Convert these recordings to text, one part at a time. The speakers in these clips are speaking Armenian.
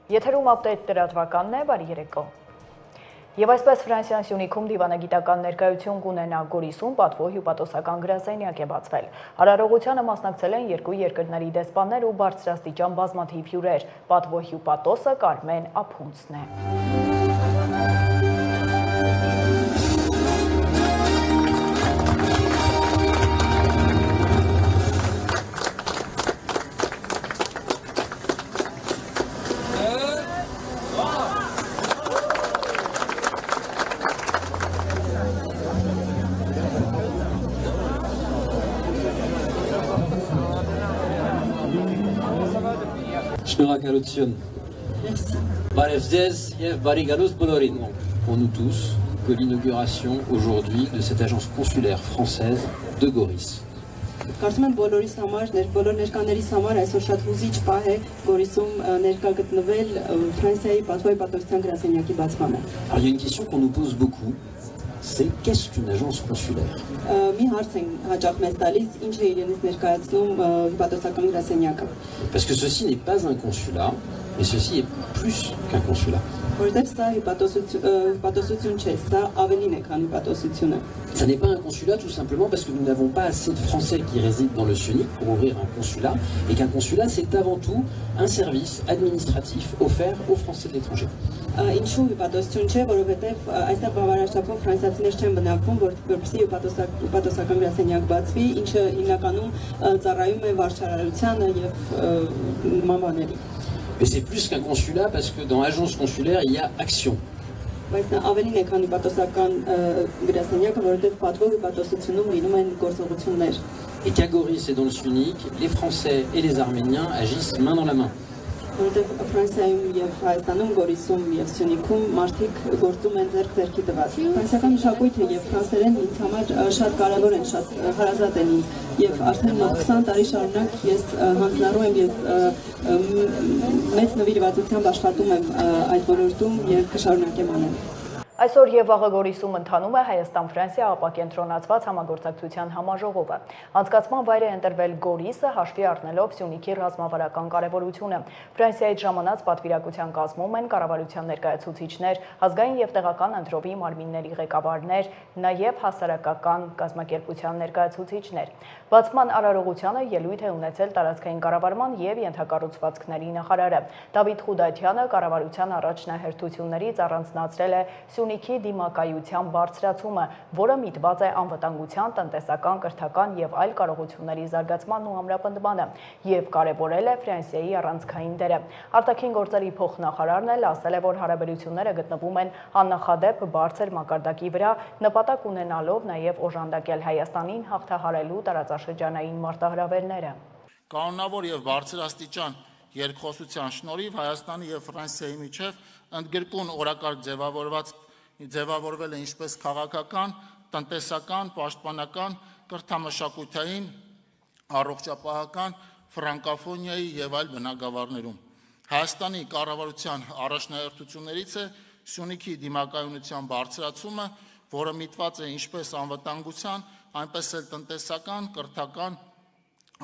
Եթերում ապդեյթ լրատվականն է, բարի երեկո։ Եվ այսպես Ֆրանսիան Սյունիքում դիվանագիտական ներկայություն կունենա Գորիսում պատվո հյուպատոսական գրասենյակ է բացվել։ Արարողությանը մասնակցել են երկու երկրների դեսպաններ ու բարձրաստիճան բազմաթիվ հյուրեր։ Պատվո հյուպատոսը Կարմեն Ափունցն է։ Շնորհակալություն։ Բարև ձեզ եւ բարի գալուստ բոլորին։ Pour nous tous que l'inauguration aujourd'hui de cette agence consulaire française de Goris. Կարծում եմ բոլորիս համար, բոլոր ներկաներիս համար այսօր շատ հուզիչ պահ է Գորիսում ներկա գտնվել Ֆրանսիայի պատվո հյուպատոսության գրասենյակի բացմանը։ Alors il y a une question qu'on nous pose beaucoup, c'est qu'est-ce qu'une agence consulaire? Մի հարց են հաճախ մեզ տալիս, ինչ է իրենից ներկայացնում հյուպատոսական գրասենյակը։ Parce que ceci n'est pas un consulat, mais ceci est plus qu'un consulat. Որտեղ սա հյուպատոսություն չէ, սա ավելին է, քան հյուպատոսությունը։ Ça n'est pas un consulat tout simplement parce que nous n'avons pas assez de Français qui résident dans le SUNIC pour ouvrir un consulat, et qu'un consulat c'est avant tout un service administratif offert aux Français de l'étranger. Ինչու հյուպատոսություն չէ, որովհետև այստեղ բավարար չափով ֆրանսիացիներ չեն բնակվում, որպեսզի հյուպատոսական գրասենյակ բացվի, ինչը հիմնականում ծառայում է վարչարարությանը եւ նման բաների։ Mais c'est plus qu'un consulat parce que dans l'agence consulaire il y a action. Բայց նա ավելին է, քան հյուպատոսական գրասենյակը, որովհետև պատվո հյուպատոսությունում լինում են գործողություններ։ Et qu'à Goris et dans le SUNIC, les Français et les Arméniens agissent main dans la main. Որովհետև Ֆրանսիայում եւ Հայաստանում, Գորիսում եւ Սյունիքում մարդիկ գործում են ձեռք-ձեռքի տված։ Ֆրանսիական մշակույթը եւ ֆրանսերեն ինձ համար շատ կարեւոր են, շատ հարազատ են ինձ եւ արդեն 20 տարի շարունակ ես հանձնառու եմ, ես մեծ նվիրվածությամբ աշխատում եմ այդ ոլորտում եւ կշարունակեմ անել։ Այսօր եւ վաղը Գորիսում ընթանում է Հայաստան-Ֆրանսիա ապակենտրոնացված համագործակցության համաժողովը։ Անցկացման վայր է ընտրվել Գորիսը, հաշվի առնելով Սյունիքի ռազմավարական կարևորությունը։ Ֆրանսիայից ժամանած պատվիրակության կազմում են կառավարության ներկայացուցիչներ, ազգային եւ տեղական ընտրովի մարմինների ղեկավարներ, նաեւ հասարակական կազմակերպության ներկայացուցիչներ։ Բացման արարողությանը ելույթ է ունեցել տարածքային կառավարման եւ ենթակառուցվածքների նախարարը։ Դավիթ Խուդայթյանը կառավարության առաջնահերթություններից առանձնացրել է Սյունիքի դիմակայության բարձրացումը, որը միտված է անվտանգության, տնտեսական, կրթական եւ այլ կարողությունների զարգացմանն ու ամրապնդմանը եւ կարեւորել է Ֆրանսիայի առանցքային դերը։ Արտաքին գործերի փոխնախարարն էլ ասել է, որ հարաբերությունները գտնվում են աննախադեպ բարձր մակարդակի վրա, նպատակ ունենալով նաեւ օժանդակել Հայաստանին հաղթահարելու տարածաշրջանային մարտահրավերները։ Կանոնավոր եւ բարձրաստիճան երկխոսության շնորհիվ Հայաստանի եւ Ֆրանսիայի միջև ընդգրկուն օրակարգ ձևավորվել է ինչպես քաղաքական, տնտեսական, պաշտպանական, կրթամշակութային, առողջապահական, ֆրանկոֆոնիայի եւ այլ բնագավառներում։ Հայաստանի կառավարության առաջնահերթություններից է Սյունիքի դիմակայունության բարձրացումը, որը միտված է ինչպես անվտանգության, այնպես էլ տնտեսական, կրթական,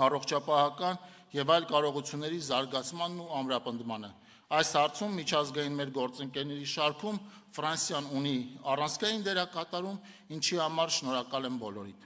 առողջապահական եւ այլ կարողությունների զարգացմանն ու ամրապնդմանը։ Այս հարցում միջազգային մեր գործընկերների շարքում Ֆրանսիան ունի առանցքային դերակատարում, ինչի համար շնորհակալ եմ բոլորիդ։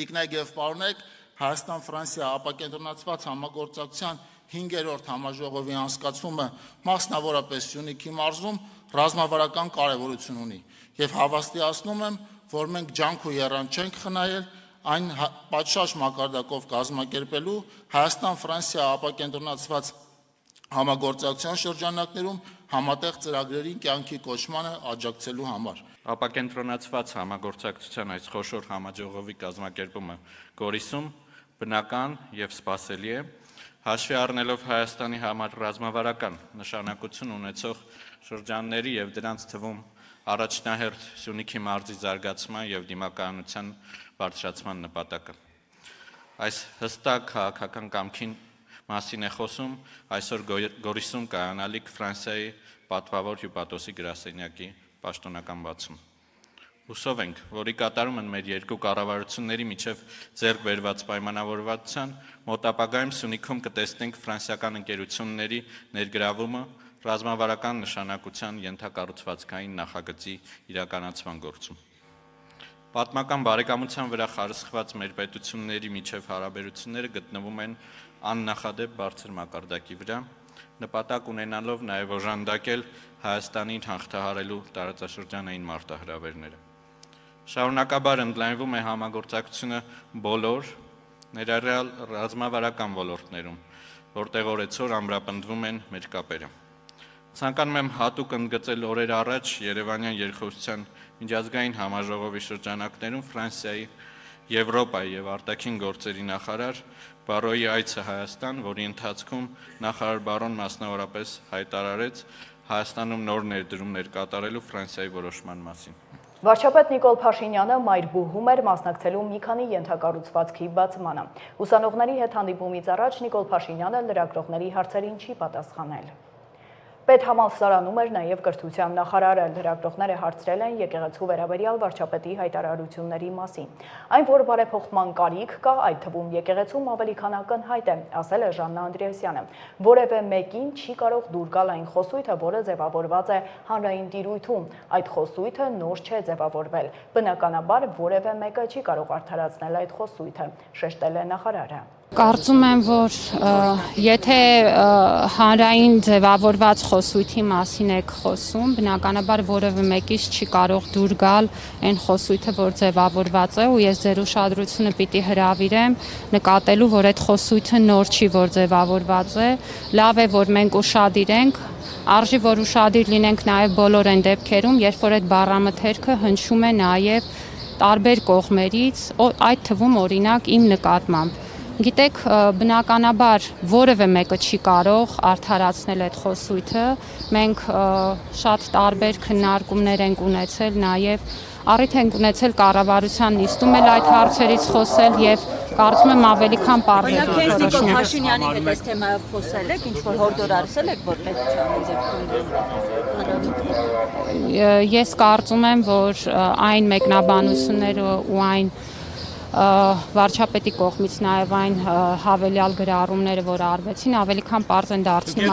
Տիկնայք եւ պարոնեք, Հայաստան-Ֆրանսիա ապակենտրոնացված համագործակցության 5-րդ համաժողովի անցկացումը մասնավորապես Սյունիքի մարզում ռազմավարական կարևորություն ունի եւ հավաստիացնում եմ, որ մենք ջանք ու եռան չենք խնայել այն պատշաճ մակարդակով կազմակերպելու Հայաստան-Ֆրանսիա ապակենտրոնացված համագործակցության շրջանակներում համատեղ ծրագրերի կյանքի կոչմանը աջակցելու համար։ Ապակենտրոնացված համագործակցության այս խոշոր համաժողովի կազմակերպումը Գորիսում բնական եւ սպասելի է, հաշվի առնելով Հայաստանի համար ռազմավարական նշանակություն ունեցող շրջանների եւ դրանց թվում առաջնահերթ Սյունիքի մարզի զարգացման եւ դիմակայունության բարձրացման նպատակը։ Այս հստակ քաղաքական կամքին մասին է խոսում այսօր Գորիսում կայանալիք Ֆրանսիայի պատվավոր հյուպատոսի գրասենյակի պաշտոնական բացում։ Հուսով ենք, որի կատարում են մեր երկու կառավարությունների միջև ձեռք բերված պայմանավորվածության, մոտ ապագայում Սյունիքում կտեսնենք ֆրանսիական ընկերությունների ներգրավումը ռազմավարական նշանակության ենթակառուցվածքային նախագծի իրականացման գործում։ Պատմական բարեկամության վրա խարսխված մեր պետությունների միջև հարաբերությունները գտնվում են աննախադեպ բարձր մակարդակի վրա, նպատակ ունենալով նաև օժանդակել Հայաստանին հաղթահարելու տարածաշրջանային մարտահրավերները։ Շարունակաբար ընդլայնվում է համագործակցությունը բոլոր ներառյալ ռազմավարական ոլորտներում, որտեղ օրեցօր ամրապնդվում են մեր կապերը։ Ցանկանում եմ հատուկ ընդգծել օրեր առաջ Երևանյան երկխոսության միջազգային համաժողովի շրջանակներում Ֆրանսիայի, Եվրոպայի եւ արտաքին գործերի նախարար Բարոյի այցը Հայաստան, որի ընթացքում նախարար Բարոն մասնավորապես հայտարարեց Հայաստանում նոր ներդրումներ կատարելու Ֆրանսիայի որոշման մասին։ Վարչապետ Նիկոլ Փաշինյանը մայրբուհում էր մասնակցելու մի քանի ենթակառուցվածքի բացմանը։ Ուսանողների հետ հանդիպումից առաջ Նիկոլ Փաշինյանը լրագրողների հարցերին չի պատասխանել։ Պետհամալսարանում էր նաև կրթության նախարարը, լրագրողները հարցրել են եկեղեցու վերաբերյալ վարչապետի հայտարարությունների մասին։ Այն, որ բարեփոխման կարիք կա, այդ թվում եկեղեցում ավելի քան ակնհայտ է, ասել է Ժաննա Անդրեասյանը։ Որևէ մեկին չի կարող դուր գալ այն խոսույթը, որը ձևավորված է հանրային տիրույթում։ Այդ խոսույթը նոր չէ ձևավորվել։ Բնականաբար որևէ մեկը չի կարող արդարացնել այդ խոսույթը, շեշտել է նախարարը։ Կարծում եմ, որ եթե հանրային ձևավորված խոսույթի մասին եք խոսում, բնականաբար որևէ մեկից չի կարող դուր գալ այն խոսույթը, որ ձևավորված է, ու ես ձեր ուշադրությունը պիտի հրավիրեմ նկատելու, որ այդ խոսույթը նոր չի, որ ձևավորված է, լավ է, որ մենք ուշադիր ենք, արժի, որ ուշադիր լինենք նաև բոլոր այն դեպքերում, երբ որ այդ բառամթերքը հնչում է նաև տարբեր կողմերից, այդ թվում օրինակ իմ նկատմամբ։ Գիտեք, բնականաբար որևէ մեկը չի կարող արդարացնել այդ խոսույթը, մենք շատ տարբեր քննարկումներ ենք ունեցել, նաև առիթ ենք ունեցել կառավարության նիստում էլ այդ հարցերից խոսել եւ կարծում եմ ավելի քան պարզ է Նիկոլ Փաշինյանի հետ այս թեմայով խոսել եք, ինչ որ հորդոր արսել եք, որ պետք է Ես կարծում եմ, որ այն մեկնաբանությունները ու այն վարչապետի կողմից նաև այն հավելյալ գրառումները, որ արվեցին, ավելի քան պարզ են դարձնում։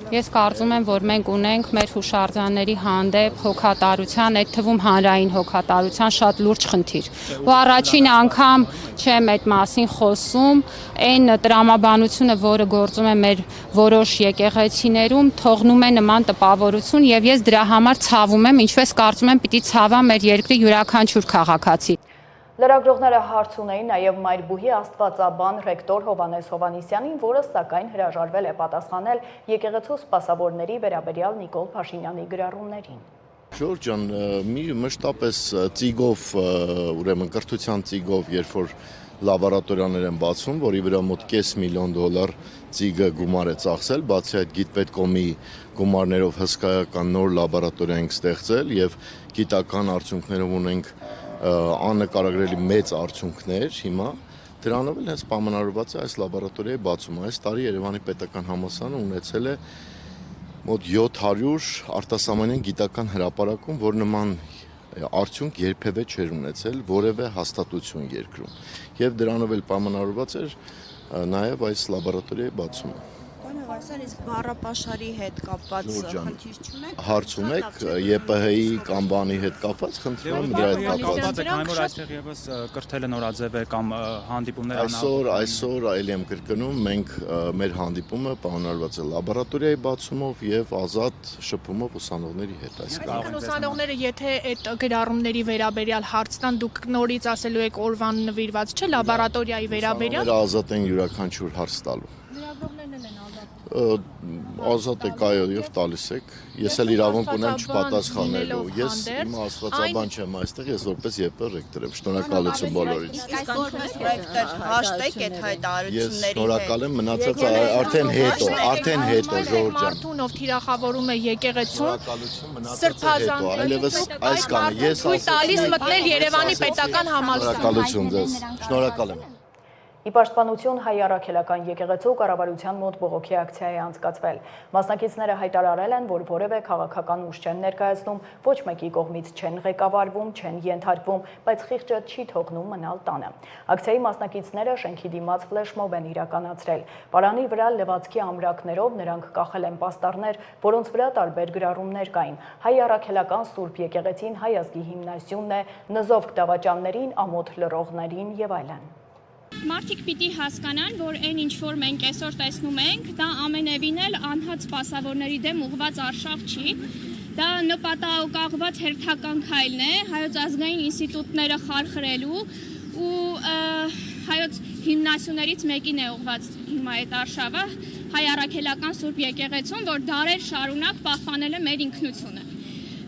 Ես կարծում եմ, որ մենք ունենք մեր հուշարձանների հանդեպ հոգատարության, այդ թվում հանրային հոգատարության շատ լուրջ խնդիր։ Ու առաջին անգամ չեմ այդ մասին խոսում, այն տրամաբանությունը, որը գործում է մեր որոշ եկեղեցիներում, թողնում է նման տպավորություն եւ ես դրա համար ցավում եմ, ինչպես կարծում եմ պիտի ցավա մեր երկրի յուրաքանչյուր քաղաքացի։ Լրագրողները հարց ունեին նաև մայրբուհի աստվածաբան ռեկտոր Հովհաննես Հովհաննիսյանին, որը սակայն հրաժարվել է պատասխանել եկեղեցու սպասավորների վերաբերյալ Նիկոլ Փաշինյանի գրառումներին։ Ժորժ ջան, մի մշտապես ծիգով, ուրեմն կրթության ծիգով, երբ որ լաբորատորիաներ են բացում, որի վրա մոտ $500,000 ծիգը գումար է ծախսել, բացի այդ գիտպետկոմի գումարներով հսկայական նոր լաբորատորիա ենք ստեղծել եւ գիտական արդյունքներով ունենք աննկարագրելի մեծ արդյունքներ հիմա, դրանով էլ հենց պայմանավորված է այս լաբորատորիայի բացումը։ Այս տարի Երևանի պետական համալսարանը ունեցել է մոտ 700 արտասահմանյան գիտական հրապարակում, որ նման արդյունք երբևէ չէր ունեցել որևէ հաստատություն երկրում։ Եվ դրանով էլ պայմանավորված էր նաև այս լաբորատորիայի բացումը։ Իսկ բառապաշարի հետ կապված խնդիր չունեք։ Հարց ունեք ԵՊՀ-ի կամ բանի հետ կապված, խնդրում եմ դրա հետ կապված։ Այն որ այստեղ եւս կրթելը նորաձև է կամ հանդիպումներ Այսօր այլ եմ կրկնում, մենք մեր հանդիպումը պայմանավորված է լաբորատորիայի բացումով եւ ազատ շփումով ուսանողների հետ։ Այսինքն ուսանողները, եթե այդ գրառումների վերաբերյալ հարց տան, դուք նորից ասելու եք օրվան նվիրված չէ լաբորատորիայի վերաբերյալ։ Ազատ են յուրաքանչյուր հարց տալու։ Լրագրողներն էլ են ազատ եք այո եւ տալիս եք։ Ես էլ իրավունք ունեմ չպատասխանելու։ Ես իմ աստվածաբան չեմ այստեղ, ես որպես ԵՊ ռեկտոր եմ։ Շնորհակալություն բոլորից։ Այսօր ռեկտոր հաշտեք այդ հայտարարությունների հետ։ Շնորհակալ եմ, մնացածը արդեն հետո Ժորժ ջան։ Մարդուն ով թիրախավորում է եկեղեցուն, սրբազան այլևս այս կանը ես տալիս մտնել Երևանի պետական համալսարան։ Շնորհակալություն ձեզ։ Շնորհակալ եմ։ Ի պաշտպանություն հայ առաքելական եկեղեցու կառավարության մոտ բողոքի ակցիա է անցկացվել։ Մասնակիցները հայտարարել են, որ որևէ քաղաքական ուժ չեն ներկայացնում, ոչ մեկի կողմից չեն ղեկավարվում, չեն ենթարկվում, բայց խիղճը չի թողնում մնալ տանը։ Ակցիայի մասնակիցները շենքի դիմաց ֆլեշմոբ են իրականացրել։ Պարանի վրա լվացքի ամրակներով նրանք կախել են պաստառներ, որոնց վրա տարբեր գրառումներ կային։ Հայ առաքելական Սուրբ եկեղեցին, հայ ազգի հիմնասյունն է, նզովք դավաճաններին, ամոթ լռողներին եւ այլն։ Մարդիկ պիտի հասկանան, որ այն ինչ որ մենք այսօր տեսնում ենք, դա ամենևին էլ անհատ սպասավորների դեմ ուղղված արշավ չի։ Դա նպատակաուղղված հերթական քայլն է հայոց ազգային ինստիտուտները խարխրելու ու հայոց հիմնասյուներից մեկին է ուղղված հիմա այդ արշավը, հայ առաքելական Սուրբ եկեղեցուն, որ դարեր շարունակ պահպանել է մեր ինքնությունը։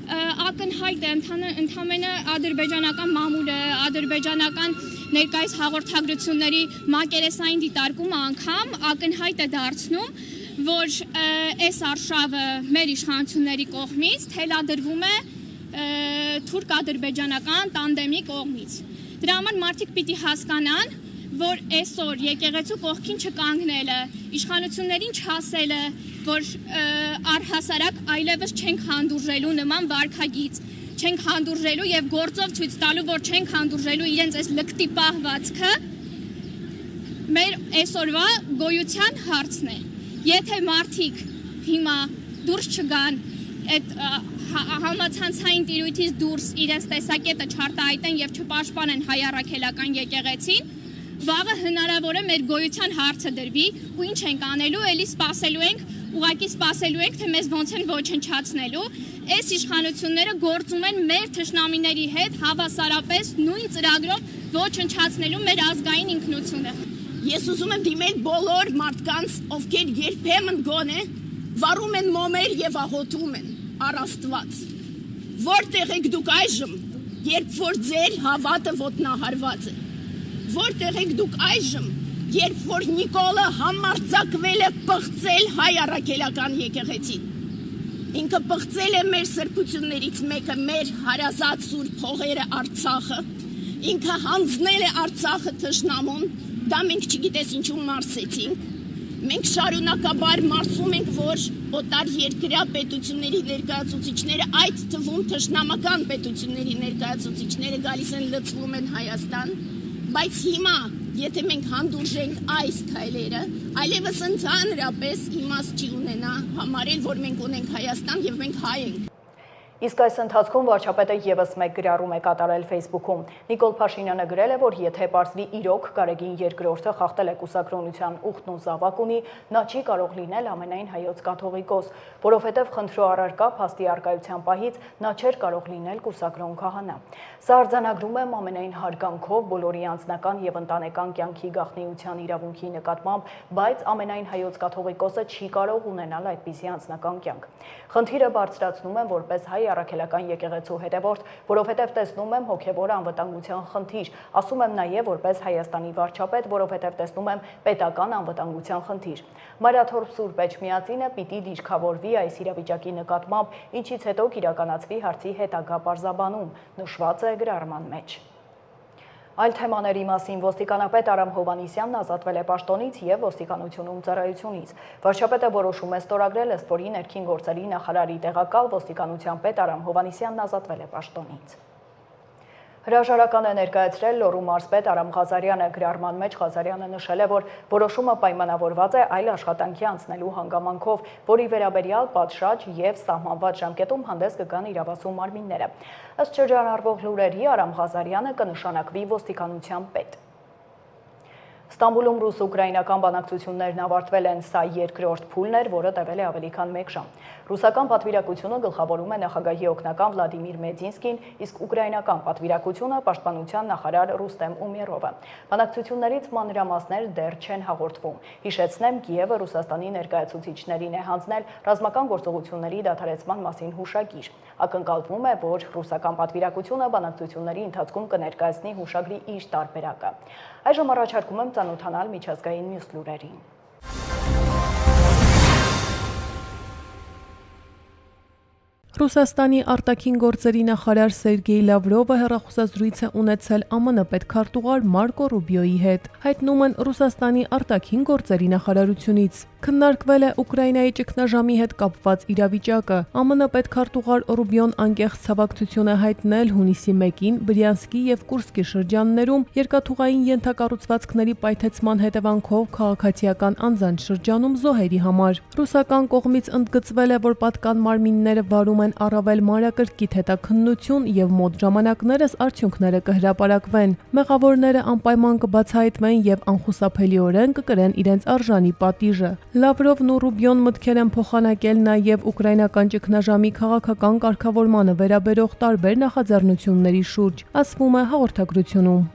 Ակնհայտ է ընդամենը ադրբեջանական մամուլը, ադրբեջանական ներկայիս հաղորդագրությունների մակերեսային դիտարկումը անգամ ակնհայտ է դարձնում, որ այս արշավը մեր իշխանությունների կողմից թելադրվում է թուրք-ադրբեջանական տանդեմի կողմից։ Դրա համար մարդիկ պիտի հասկանան, որ այսօր եկեղեցու կողքին չկանգնելը, իշխանություններին չասելը, որ առհասարակ այլևս չենք հանդուրժելու նման վարքագիծ, չենք հանդուրժելու եւ գործով ցույց տալու, որ չենք հանդուրժելու իրենց այս լկտի պահվածքը, մեր այսօրվա գոյության հարցն է։ Եթե մարդիկ հիմա դուրս չգան այդ համացանցային տիրույթից դուրս իրենց տեսակետը չարտահայտեն եւ չպաշտպանեն հայ առաքելական եկեղեցին, վաղը հնարավոր է մեր գոյության հարցը դրվի ու ինչ ենք անելու, էլի սպասելու ենք, ուղղակի սպասելու ենք, թե մեզ ոնց են ոչնչացնելու։ Այս իշխանությունները գործում են մեր թշնամիների հետ հավասարապես նույն ծրագրով ոչնչացնելու մեր ազգային ինքնությունը։ Ես ուզում եմ դիմել բոլոր մարդկանց, ովքեր երբեմն գոնե վառում են մոմեր եւ աղոթում են առ Աստված։ Որտեղ եք դուք այժմ, երբ որ ձեր հավատը ոտնահարված է։ Որտեղ եք դուք այժմ, երբ որ Նիկոլը համարձակվել է պղծել հայ առաքելական եկեղեցին։ Ինքը պղծել է մեր սրբություններից մեկը, մեր հարազատ Սուրբ հողերը Արցախը։ Ինքը հանձնել է Արցախը թշնամուն, դա մենք չգիտես ինչու մարսեցինք։ Մենք շարունակաբար մարսում ենք, որ օտար երկրյա պետությունների ներկայացուցիչները, այդ թվում թշնամական պետությունների ներկայացուցիչները գալիս են լցվում են Հայաստան, բայց հիմա, եթե մենք հանդուրժենք այս քայլերը, այլևս ընդհանրապես իմաստ չի ունենա համարել, որ մենք ունենք Հայաստան եւ մենք հայ ենք։ Իսկ այս ընթացքում վարչապետը եւս մեկ գրառում է կատարել Facebook-ում։ Նիկոլ Փաշինյանը գրել է, որ եթե պարզվի իրոք Գարեգին երկրորդը խախտել է կուսակրոնության ուխտն ու զավակունի, նա չի կարող լինել ամենայն հայոց կաթողիկոս, որովհետև խնդրու առարկա փաստի առկայության պահից նա չէր կարող լինել կուսակրոն քահանա։ Սա արձանագրում եմ ամենայն հարգանքով բոլորի անձնական եւ ընտանեկան կյանքի գաղտնիության իրավունքի նկատմամբ, բայց ամենայն հայոց կաթողիկոսը չի կարող ունենալ այդպիսի անձնական կյանք։ Խնդիրը բարձրացնում եմ որպես հայ առաքելական եկեղեցու հետևորդ, որովհետև տեսնում եմ հոգևոր անվտանգության խնդիր, ասում եմ նաև որպես Հայաստանի վարչապետ, որովհետև տեսնում եմ պետական անվտանգության խնդիր։ Մարաթոռ Սուրբ Էջմիածինը պիտի դիրքավորվի այս իրավիճակի նկատմամբ, ինչից հետո կիրականացվի հարցի հետագա պարզաբանում, նշված է գրառման մեջ։ Այլ թեմաների մասին ոստիկանապետ Արամ Հովհաննիսյանն ազատվել է պաշտոնից եւ ոստիկանությունում ծառայությունից։ Վարչապետը որոշում է ստորագրել, ըստ որի ներքին գործերի նախարարի տեղակալ ոստիկանության պետ Արամ Հովհաննիսյանն ազատվել է պաշտոնից։ Հրաժարական է ներկայացրել Լոռու մարզպետ Արամ Ղազարյանը, գրառման մեջ Ղազարյանը նշել է, որ որոշումը պայմանավորված է այլ աշխատանքի անցնելու հանգամանքով, որի վերաբերյալ պատշաճ եւ սահմանված ժամկետում հանդես կգան իրավասու մարմինները։ Ըստ շրջանառվող լուրերի Արամ Ղազարյանը կնշանակվի ոստիկանության պետ։ Ստամբուլում ռուս-ուկրաինական բանակցություններն ավարտվել են, սա երկրորդ փուլն էր, որը տևել է ավելի քան 1 ժամ։ Ռուսական պատվիրակությունը գլխավորում է նախագահի օգնական Վլադիմիր Մեդինսկին, իսկ ուկրաինական պատվիրակությունը պաշտպանության նախարար Ռուստեմ Ումերովը։ Բանակցություններից մանրամասներ դեռ չեն հաղորդվում։ Հիշեցնեմ, Կիևը Ռուսաստանի ներկայացուցիչներին է հանձնել ռազմական գործողությունների դադարեցման մասին հուշագիր։ Ակնկալվում է, որ ռուսական պատվիրակությունը բանակցությունների ընթացքում կներկայացնի հուշագրի իր տարբերակը։ Այժմ առաջարկում եմ ծանոթանալ միջազգային մյուս լուրերին։ Ռուսաստանի արտաքին գործերի նախարար Սերգեյ Լավրովը հեռախոսազրույց է ունեցել ԱՄՆ պետքարտուղար Մարկո Ռուբիոյի հետ, հայտնում են Ռուսաստանի արտաքին գործերի նախարարությունից։ Քննարկվել է Ուկրաինայի ճգնաժամի հետ կապված իրավիճակը։ ԱՄՆ պետքարտուղար Ռուբիոն անկեղծ ցավակցություն է հայտնել հունիսի 1-ին Բրյանսկի եւ Կուրսկի շրջաններում երկաթուղային ենթակառուցվածքների պայթեցման հետևանքով քաղաքացիական անձանց շրջանում զոհերի համար։ Ռուսական կողմից ընդգծվել է, որ պատկան մարմինները վարում են առավել մանրակրկիտ հետաքննություն եւ մոտ ժամանակներս արդյունքները կհրապարակվեն։ Մեղավորները անպայման կբացահայտվեն եւ անխուսափելիորեն կկրեն իրենց արժանի պատիժը։ Լավրովն ու Ռուբիոն մտքեր են փոխանակել նաև ուկրաինական ճգնաժամի քաղաքական կարգավորմանը վերաբերող տարբեր նախաձեռնությունների շուրջ, ասվում է հաղորդագրությունում։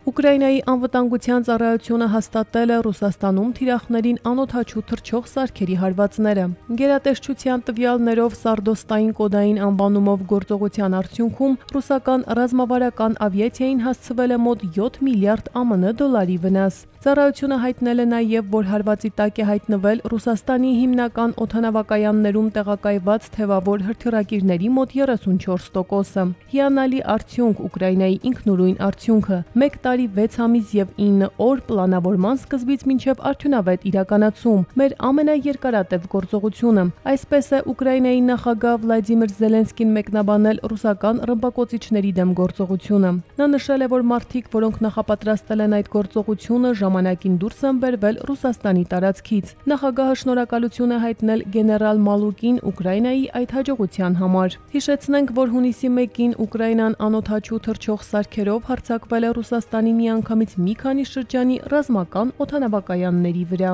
Ուկրաինայի անվտանգության ծառայությունը հաստատել է Ռուսաստանում թիրախներին անօդաչու թռչող սարքերի հարվածները։ Գերատեսչության տվյալներով Սարդոստային կոդային անվանումով գործողության արդյունքում ռուսական ռազմավարական ավիացիային հասցվել է մոտ 7 միլիարդ ԱՄՆ դոլարի վնաս։ Ծառայությունը հայտնել է նաև, որ հարվածի տակ է հայտնվել Ռուսաստանի հիմնական օդանավակայաններում տեղակայված թևավոր հրթիռակիրների մոտ 34%-ը։ Հիանալի արդյունք Ուկրաինայի ինքնուրույն արդյունքը 1 տարի 6 ամիս եւ 9 օր պլանավորման սկզբից մինչև արդյունավետ իրականացում, մեր ամենաերկարատև գործողությունը։ Այսպես է Ուկրաինայի նախագահ Վլադիմիր Զելենսկին մեկնաբանել ռուսական ռմբակոծիչների դեմ գործողությունը։ Նա նշել է, որ մարդիկ, որոնք նախապատրաստել են այդ գործողությունը, ժամանակին դուրս են բերվել Ռուսաստանի տարածքից։ Նախագահը շնորհակալություն է հայտնել գեներալ Մալուկին Ուկրաինայի այդ հաջողության համար։ Հիշեցնենք, որ հունիսի 1-ին Ուկրաինան անօդաչու թռչող սարքերով հարձակվել է Ռուսաստանի միանգամից մի քանի շրջանի ռազմական օդանավակայանների վրա։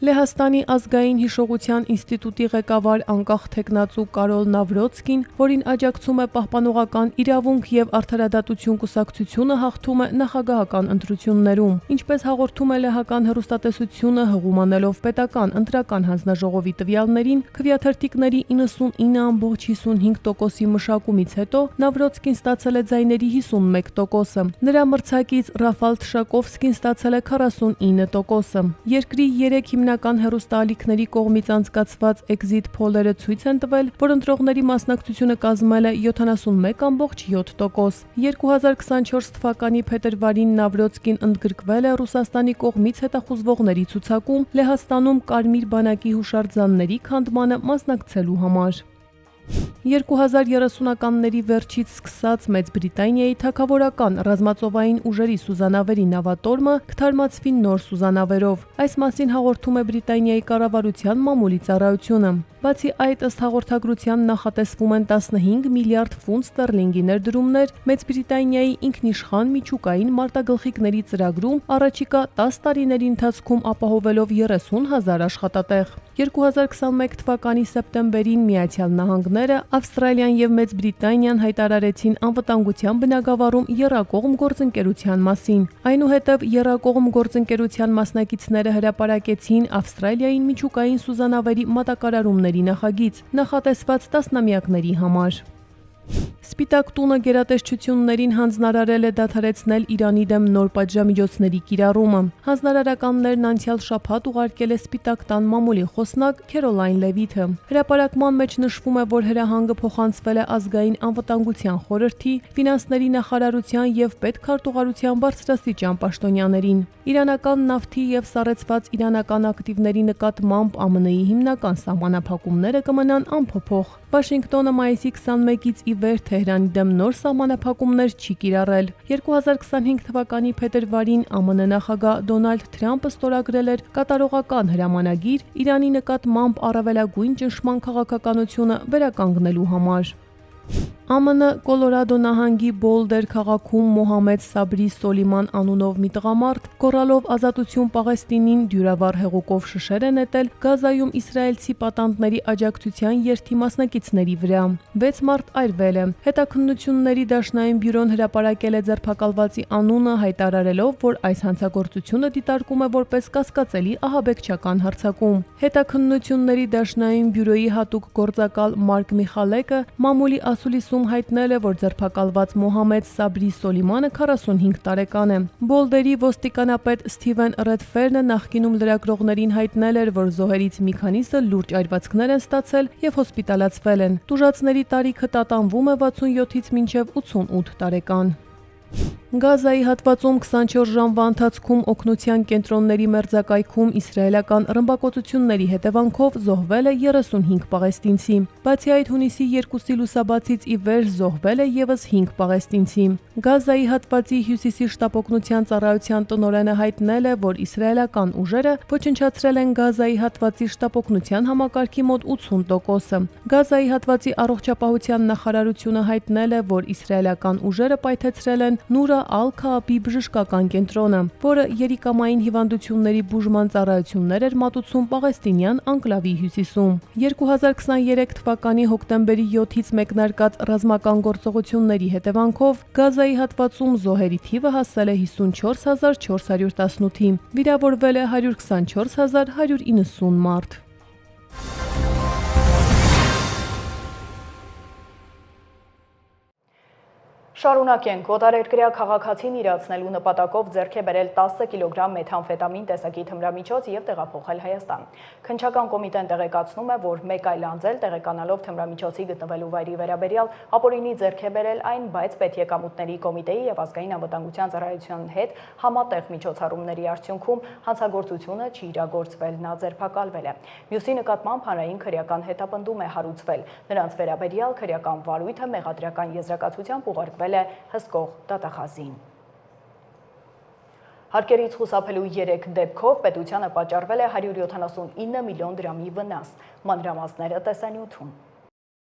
Լեհաստանի ազգային հիշողության ինստիտուտի ղեկավար անկախ թեկնածու Կարոլ Նավրոցկին, որին աջակցում է Պահպանողական իրավունք եւ արդարադատություն կուսակցությունը, հաղթում է նախագահական ընտրություններում։ Ինչպես հաղորդում է լեհական հեռուստատեսությունը, հղումանելով պետական ընտրական հանձնաժողովի տվյալներին, քվեաթերթիկների 99.55%-ի մշակումից հետո Նավրոցկին ստացել է ձայների 51%-ը։ Նրա մրցակից Ռաֆալ Թշակովսկին ստացել է 49%-ը։ Երկրի 3 հիմնական հեռուստաալիքների կողմից անցկացված էքզիտ փոլերը ցույց են տվել, որ ընտրողների մասնակցությունը կազմել է 71.7%։ 2024 թվականի փետրվարին Նավրոցկին ընդգրկվել է Ռուսաստանի կողմից հետախուզվողների ցուցակում Լեհաստանում Կարմիր բանակի հուշարձանների քանդմանը մասնակցելու համար։ 2030-ականների վերջից սկսած Մեծ Բրիտանիայի թագավորական ռազմածովային ուժերի սուզանավերի նավատորմը կթարմացվի նոր սուզանավերով։ Այս մասին հաղորդում է Բրիտանիայի կառավարության մամուլի ծառայությունը։ Բացի այդ, ըստ հաղորդագրության նախատեսվում են 15 միլիարդ ֆունտ ստերլինգի ներդրումներ Մեծ Բրիտանիայի ինքնիշխան միջուկային մարտագլխիկների ծրագրում առաջիկա 10 տարիների ընթացքում ապահովելով 30,000 աշխատատեղ։ 2021 թվականի սեպտեմբերին Միացյալ Նահանգները, Ավստրալիան եւ Մեծ Բրիտանիան հայտարարեցին անվտանգության բնագավառում եռակողմ գործընկերության մասին։ Այնուհետև եռակողմ գործընկերության մասնակիցները հրապարակեցին Ավստրալիային միջուկային սուզանավերի մատակարարումների նախագիծ, նախատեսված տասնամյակների համար։ Սպիտակ տունը գերատեսչություններին հանձնարարել է դադարեցնել Իրանի դեմ նոր պատժամիջոցների կիրառումը։ Հանձնարարականներն անցյալ շաբաթ ուղարկել է Սպիտակ տան մամուլի խոսնակ Քերոլայն Լևիթը։ Հրապարակման մեջ նշվում է, որ հրահանգը փոխանցվել է ազգային անվտանգության խորհրդի, ֆինանսների նախարարության եւ պետքարտուղարության բարձրաստիճան պաշտոնյաներին։ Իրանական նավթի եւ սառեցված իրանական ակտիվների նկատմամբ ԱՄՆ-ի հիմնական սահմանափակումները կմնան անփոփոխ։ Վաշինգտոնը մայիսի 21-ից ի վեր Թեհրանի դեմ նոր սահմանափակումներ չի կիրառել։ 2025 թվականի փետրվարին ԱՄՆ նախագահ Դոնալդ Թրամփը ստորագրել էր կատարողական հրամանագիր Իրանի նկատմամբ առավելագույն ճնշման քաղաքականությունը վերականգնելու համար։ ԱՄՆ Կոլորադո նահանգի Բոլդեր քաղաքում Մոհամեդ Սաբրի Սոլիման անունով մի տղամարդ կորալով ազատություն Պաղեստինին դյուրավառ հեղուկով շշեր է նետել Գազայում իսրայելցի պատանդների աջակցության երթի մասնակիցների վրա։ 6 մարդ այրվել է։ Հետաքննությունների դաշնային բյուրոն հրապարակել է ձերբակալվածի անունը, հայտարարելով, որ այս հանցագործությունը դիտարկում է որպես կասկածելի ահաբեկչական հարձակում։ Հետաքննությունների դաշնային բյուրոյի հատուկ գործակալ Մարկ Միխալեկը մամուլի ասուլիսում հատվածում հայտնել է, որ ձերբակալված Մոհամեդ Սաբրի Սոլիմանը 45 տարեկան է։ Բոլդերի ոստիկանապետ Սթիվեն Ռեդֆերնը նախկինում լրագրողներին հայտնել էր, որ զոհերից մի քանիսը լուրջ այրվածքներ են ստացել եւ հոսպիտալացվել են։ Տուժածների տարիքը տատանվում է 67-ից մինչև 88 տարեկան։ Գազայի հատվածում 24 ժամվա ընթացքում օգնության կենտրոնների մերձակայքում իսրայելական ռմբակոծությունների հետևանքով զոհվել է 35 պաղեստինցի։ Բացի այդ, հունիսի 2-ի լուսաբացից ի վեր զոհվել է ևս 5 պաղեստինցի։ Գազայի հատվածի հյուսիսի շտապօգնության ծառայության տնօրենը հայտնել է, որ իսրայելական ուժերը ոչնչացրել են Գազայի հատվածի շտապօգնության համակարգի մոտ 80%-ը։ Գազայի հատվածի առողջապահության նախարարությունը հայտնել է, որ իսրայելական ուժերը պայթեցրել են Նուրա Ալ-Քաաբի բժշկական կենտրոնը, որը երիկամային հիվանդությունների բուժման ծառայություններ էր մատուցում պաղեստինյան անկլավի հյուսիսում։ 2023 թվականի հոկտեմբերի 7-ից մեկնարկած ռազմական գործողությունների հետևանքով Գազայի հատվածում զոհերի թիվը հասել է 54418-ի, վիրավորվել է 124190 մարդ։ Շարունակենք, օտարերկրյա քաղաքացին իրացնելու նպատակով ձեռք է բերել 10 կիլոգրամ մեթամֆետամին տեսակի թմրամիջոց եւ տեղափոխել Հայաստան։ Քննչական կոմիտեն տեղեկացնում է, որ մեկ այլ անձել տեղեկանալով թմրամիջոցի գտնվելու վայրի վերաբերյալ ապօրինի ձեռք է բերել այն, բայց պետեկամուտների կոմիտեի եւ ազգային անվտանգության ծառայության հետ համատեղ միջոցառումների արդյունքում հանցագործությունը չի իրագործվել, նա ձերբակալվել է։ Մյուսի նկատմամբ հանրային քրեական հետապնդում է հարուցվել։ Նրանց վերաբերյալ քրեական վարույթը մեղադրական եզրակացությամբ ուղարկվել է հսկող դատախազին։ Հարկերից խուսափելու 3 դեպքով պետությանը պատճառվել է 179 միլիոն դրամի վնաս։ Մանրամասները տեսանյութում։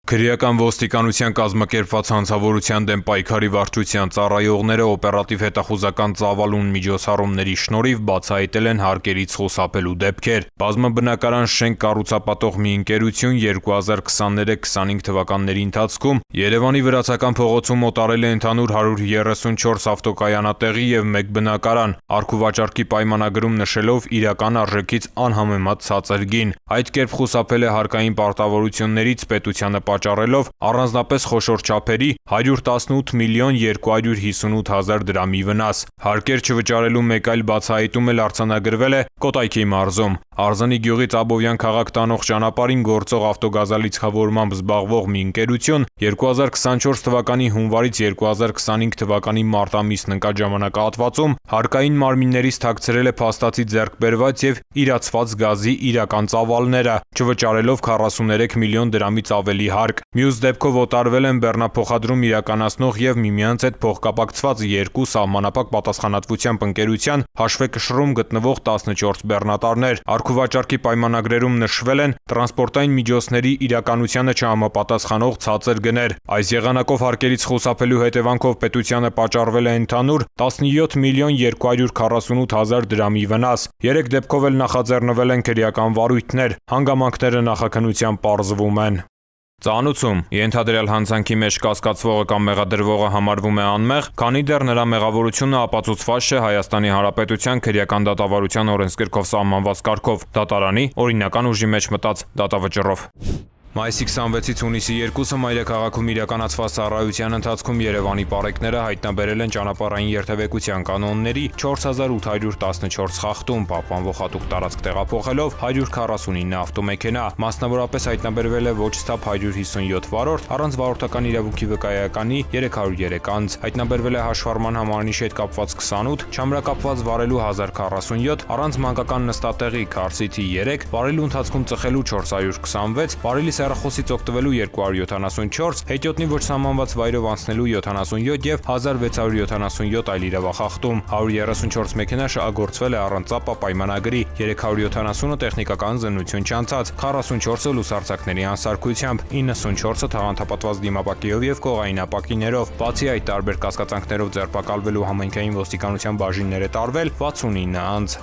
Քրեական ոստիկանության կազմակերպված հանցավորության դեմ պայքարի վարչության ծառայողները օպերատիվ հետախուզական ծավալուն միջոցառումների շնորհիվ բացահայտել են հարկերից խուսափելու դեպքեր։ Բազմաբնակարան շենք կառուցապատող մի ընկերություն 2023-25 թվականների ընթացքում Երևանի Վրացական փողոցում օտարել է ընդհանուր 134 ավտոկայանատեղի եւ 1 բնակարան, առքուվաճառքի պայմանագրում նշելով իրական արժեքից անհամեմատ ցածր գին։ Այդ կերպ խուսափել է հարկային պարտավորություններից պետությանը պատճառելով առանձնապես խոշոր չափերի 118 միլիոն 258 հազար դրամի վնաս։ Հարկեր չվճարելու մեկ այլ բացահայտում էլ արձանագրվել է Կոտայքի մարզում։ Արձանի գյուղից Աբովյան քաղաք տանող ճանապարհին գործող ավտոգազալիցքավորմամբ զբաղվող մի ընկերություն 2024 թվականի հունվարից 2025 թվականի մարտ ամիսն ընկած ժամանակահատվածում հարկային մարմիններից թաքցրել է փաստացի ձեռք բերված եւ իրացված գազի իրական ծավալները, չվճարելով 43 միլիոն դրամից ավելի հարկ։ Մյուս դեպքով օտարվել են բեռնափոխադրում իրականացնող եւ միմյանց հետ փոխկապակցված 2 սահմանապակ պատասխանատվությամբ ընկերության հաշվեկշռում գտնվող 14 բեռնատարներ։ Առքուվաճառքի պայմանագրերում նշվել են տրանսպորտային միջոցների իրականությանը չհամապատասխանող ցածր գներ։ Այս եղանակով հարկերից խուսափելու հետևանքով պետությանը պատճառվել է ընդհանուր 17 միլիոն 248 հազար դրամի վնաս։ 3 դեպքով էլ նախաձեռնվել են քրեական վարույթներ, հանգամանքները նախաքննությամբ պարզվում են։ Ծանուցում ենթադրյալ հանցանքի մեջ կասկածվողը կամ մեղադրվողը համարվում է անմեղ, քանի դեռ նրա մեղավորությունը ապացուցված չէ Հայաստանի Հանրապետության քրեական դատավարության օրենսգրքով սահմանված կարգով, դատարանի օրինական ուժի մեջ մտած դատավճռով։ Մայիսի 26-ից հունիսի 2-ը մայրաքաղաքում իրականացված ծառայության ընթացքում Երևանի պարեկները հայտնաբերել են ճանապարհային երթևեկության կանոնների 4814 խախտում, պահպանվող հատուկ տարածք տեղափոխելով 149 ավտոմեքենա, մասնավորապես հայտնաբերվել է ոչ ստապ 157 վարորդ, առանց վարորդական իրավունքի վկայականի 303 անձ, հայտնաբերվել է հաշվառման համարանիշի հետ կապված 28, չամրակապված վարելու 1047, առանց մանկական նստատեղի քարսիթի 3, վարելու ընթացքում ծխելու 426, վարելի հեռախոսից օգտվելու 274, հետիոտնի ոչ սահմանված վայրով անցնելու 77 եւ 1677 այլ իրավախախտում, 134 մեքենա շահագործվել է առանց ԱՊԱ պայմանագրի, 370-ը տեխնիկական զննություն չանցած, 44-ը լուսարձակների անսարքությամբ, 94-ը թաղանթապատված դիմապակիով եւ կողային ապակիներով, բացի այդ տարբեր կասկածանքներով ձերբակալվելու համայնքային ոստիկանության բաժիններ է տարվել 69 անձ։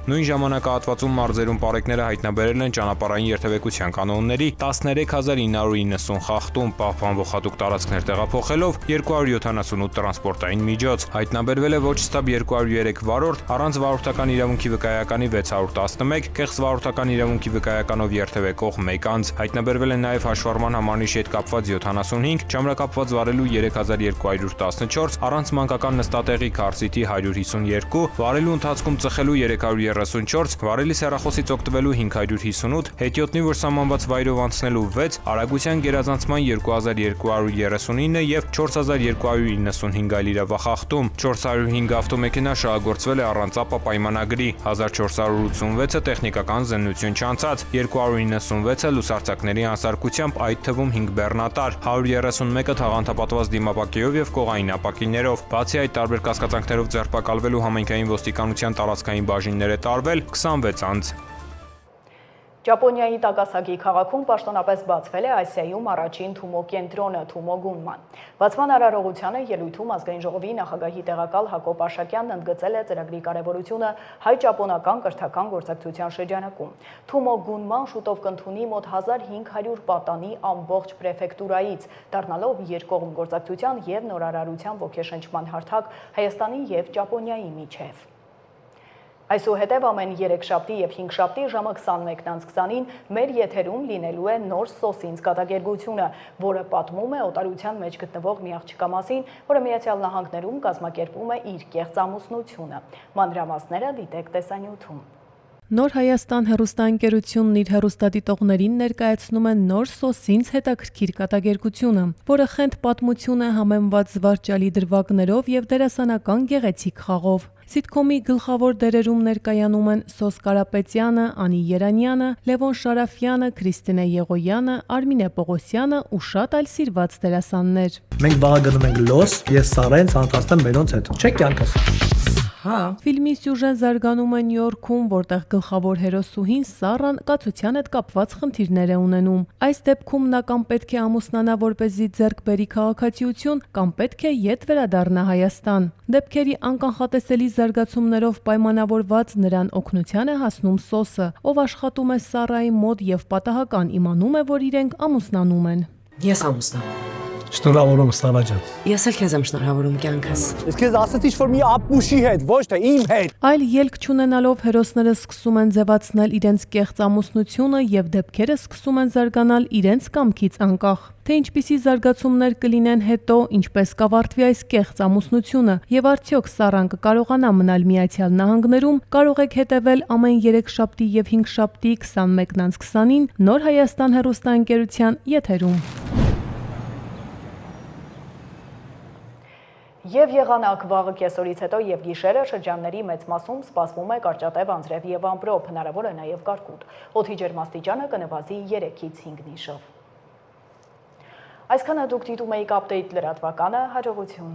Նույն ժամանակահատվածում մարզերում պարեկները հայտնաբերել են ճանապարհային երթևեկության կանոնների 13990 խախտում, պահպանվող հատուկ տարածքներ տեղափոխելով 278 տրանսպորտային միջոց։ Հայտնաբերվել է ոչ ստաբ 203 վարորդ, առանց վարորդական իրավունքի վկայականի 611, կեղծ վարորդական իրավունքի վկայականով երթևեկող 1 անձ։ Հայտնաբերվել են նաև հաշվառման համանիշի հետ կապված 75, ճամրակապված վարելու 3214, առանց մանկական նստատեղի քարսիթի 152, վարելու ընթացքում ծխելու 334, վարելիս հեռախոսից օգտվելու 558, հետիոտնի որ սահմանված վայրով անցնելու 6, արագության գերազանցման 2239 եւ 4295 այլ իրավախախտում, 405 ավտոմեքենա շահագործվել է առանց ապա պայմանագրի, 1486-ը տեխնիկական զննություն չանցած, 296-ը լուսարձակների անսարկությամբ, այդ թվում 5 բեռնատար, 131-ը թաղանթապատված դիմապակիով եւ կողային ապակիներով։ Բացի այդ տարբեր կասկածանքներով ձերբակալվելու համայնքային ոստիկանության տարածքային բաժիններ է տարվել 26 անձ։ Ճապոնիայի Տակասակի քաղաքում պաշտոնապես բացվել է Ասիայում առաջին Թումո կենտրոնը Թումո Գունման։ Բացման արարողությանը ելույթում ազգային ժողովի նախագահի տեղակալ Հակոբ Աշակյանն ընդգծել է ծրագրի կարևորությունը հայ-ճապոնական կրթական գործակցության շրջանակում։ Թումո Գունման շուտով կընդունի մոտ 1500 պատանի ամբողջ պրեֆեկտուրայից, դառնալով երկկողմ գործակցության եւ նորարարության ոգեշնչման հարթակ Հայաստանի եւ Ճապոնիայի միջև։ Այսուհետև ամեն 3 շաբթի եւ 5 շաբթի ժամը 21:20-ին մեր եթերում լինելու է նոր սոսինձ կատակերգությունը, որը պատմում է օտարության մեջ գտնվող մի աղջկա մասին, որը Միացյալ Նահանգներում կազմակերպում է իր կեղծ ամուսնությունը։ Մանրամասները դիտեք տեսանյութում։ Նոր Հայաստան հեռուստաընկերությունն իր հեռուստադիտողներին ներկայացնում է նոր սոսինձ հետաքրքիր կատակերգությունը, որը խենթ պատմություն է համեմված զվարճալի դրվագներով եւ դերասանական գեղեցիկ խաղով։ Սիթքոմի գլխավոր դերերում ներկայանում են Սոս Կարապետյանը, Անի Երանյանը, Լևոն Շարաֆյանը, Քրիստինե Եղոյանը, Արմինե Պողոսյանը ու շատ այլ սիրված դերասաններ։ Մենք վաղը գնում ենք լոս, ես Սարային ցանոթացնեմ մերոնց հետ։ Չէ՞ կյանքս։ Ֆիլմի սյուժեն զարգանում է Նյու Յորքում, որտեղ գլխավոր հերոսուհին Սառան կացության հետ կապված խնդիրներ է ունենում։ Այս դեպքում նա կամ պետք է ամուսնանա, որպեսզի ձեռք բերի քաղաքացիություն, կամ պետք է ետ վերադառնա Հայաստան։ Դեպքերի անկանխատեսելի զարգացումներով պայմանավորված նրան օգնության է հասնում Սոսը, ով աշխատում է Սառայի մոտ եւ պատահական իմանում է, որ իրենք ամուսնանում են։ Ես ամուսնանում։ Շնորհավորում Սարա ջան։ Ես էլ քեզ եմ շնորհավորում կյանքս։ Ես քեզ ասացի, որ մի ապուշի հետ, ոչ թե իմ հետ։ Այլ ելք չունենալով հերոսները սկսում են ձևացնել իրենց կեղծ ամուսնությունը եւ դեպքերը սկսում են զարգանալ իրենց կամքից անկախ։ Թե ինչպիսի զարգացումներ կլինեն հետո, ինչպես կավարտվի այս կեղծ ամուսնությունը եւ արդյոք Սառան կկարողանա մնալ Միացյալ Նահանգներում, կարող եք հետեւել ամեն 3 շաբթի եւ 5 շաբթի 21:20-ին Նոր Հայաստան հեռուստաընկերության եթերում։ Եվ եղանակ վաղը կեսօրից հետո եւ գիշերը շրջանների մեծ մասում սպասվում է կարճատև անձրև եւ ամպրոպ, հնարավոր է նաեւ կարկուտ։ Օդի ջերմաստիճանը կնվազի 3-ից 5 նիշով։ Այսքանը դուք դիտում եք Update լրատվականը, հաջողություն։